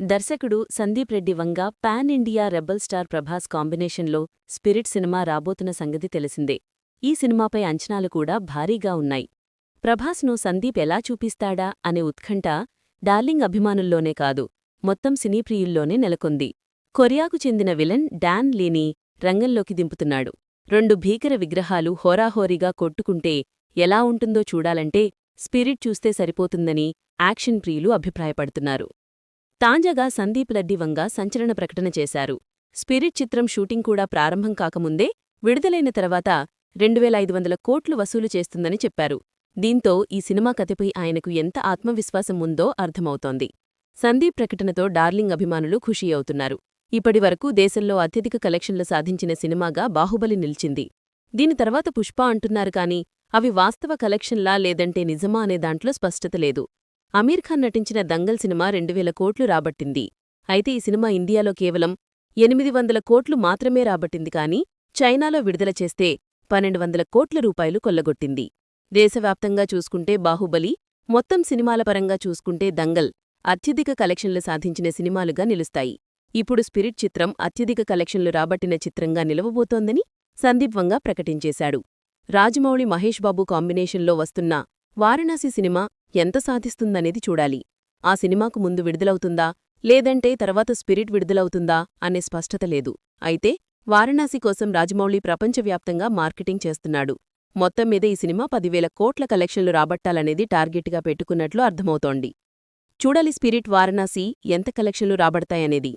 దర్శకుడు Sandeep Reddy Vanga pan India rebel star Prabhas కాంబినేషన్లో Spirit cinema రాబోతున్న సంగతి తెలిసిందే. ఈ సినిమాపై అంచనాలు కూడా భారీగా ఉన్నాయి. ప్రభాస్ను సందీప్ ఎలా చూపిస్తాడా అనే ఉత్కంఠ డార్లింగ్ అభిమానుల్లోనే కాదు, మొత్తం సినీప్రియుల్లోనే నెలకొంది. కొరియాకు చెందిన విలన్ డాన్ లీని రంగంలోకి దింపుతున్నాడు. 2 భీకర విగ్రహాలు హోరాహోరీగా కొట్టుకుంటే ఎలా ఉంటుందో చూడాలంటే స్పిరిట్ చూస్తే సరిపోతుందని యాక్షన్ ప్రియులు అభిప్రాయపడుతున్నారు. తాజాగా సందీప్ రెడ్డి వంగ సంచలన ప్రకటన చేశారు. స్పిరిట్ చిత్రం షూటింగ్ కూడా ప్రారంభం కాకముందే విడుదలైన తర్వాత 2500 కోట్లు వసూలు చేస్తుందని చెప్పారు. దీంతో ఈ సినిమా కథపై ఆయనకు ఎంత ఆత్మవిశ్వాసం ఉందో అర్థమవుతోంది. సందీప్ ప్రకటనతో డార్లింగ్ అభిమానులు ఖుషీ అవుతున్నారు. ఇప్పటివరకు దేశంలో అత్యధిక కలెక్షన్లు సాధించిన సినిమాగా బాహుబలి నిలిచింది. దీని తర్వాత పుష్ప అంటున్నారు కానీ అవి వాస్తవ కలెక్షన్లా లేదంటే నిజమా అనే దాంట్లో స్పష్టత లేదు. అమీర్ ఖాన్ నటించిన దంగల్ సినిమా 2000 కోట్లు రాబట్టింది. అయితే ఈ సినిమా ఇండియాలో కేవలం 800 కోట్లు మాత్రమే రాబట్టింది కానీ చైనాలో విడుదల చేస్తే 1200 కోట్ల రూపాయలు కొల్లగొట్టింది. దేశవ్యాప్తంగా చూసుకుంటే బాహుబలి, మొత్తం సినిమాల పరంగా చూసుకుంటే దంగల్ అత్యధిక కలెక్షన్లు సాధించిన సినిమాలుగా నిలుస్తాయి. ఇప్పుడు స్పిరిట్ చిత్రం అత్యధిక కలెక్షన్లు రాబట్టిన చిత్రంగా నిలవబోతోందని సందీప్ వంగ ప్రకటించేశాడు. రాజమౌళి మహేష్ బాబు కాంబినేషన్లో వస్తున్న వారణాసి సినిమా ఎంత సాధిస్తుందనేది చూడాలి. ఆ సినిమాకు ముందు విడుదలవుతుందా లేదంటే తర్వాత స్పిరిట్ విడుదలవుతుందా అనే స్పష్టత లేదు. అయితే వారణాసి కోసం రాజమౌళి ప్రపంచవ్యాప్తంగా మార్కెటింగ్ చేస్తున్నాడు. మొత్తం మీద ఈ సినిమా 10,000 కోట్ల కలెక్షన్లు రాబట్టాలనేది టార్గెట్గా పెట్టుకున్నట్లు అర్థమవుతోంది. చూడాలి స్పిరిట్ వారణాసి ఎంత కలెక్షన్లు రాబడతాయనేది.